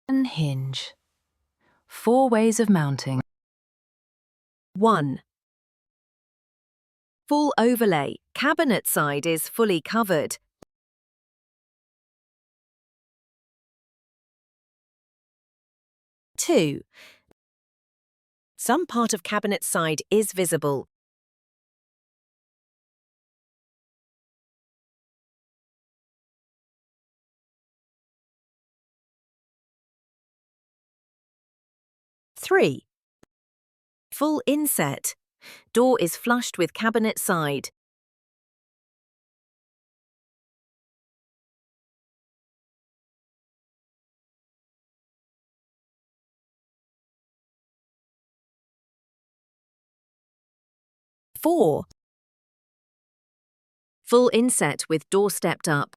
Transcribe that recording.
and hinge. 4 ways of mounting. 1. Full overlay. Cabinet side is fully covered. 2. Some part of cabinet side is visible. 3. Full inset. Door is flushed with cabinet side. 4. Full inset with door stepped up.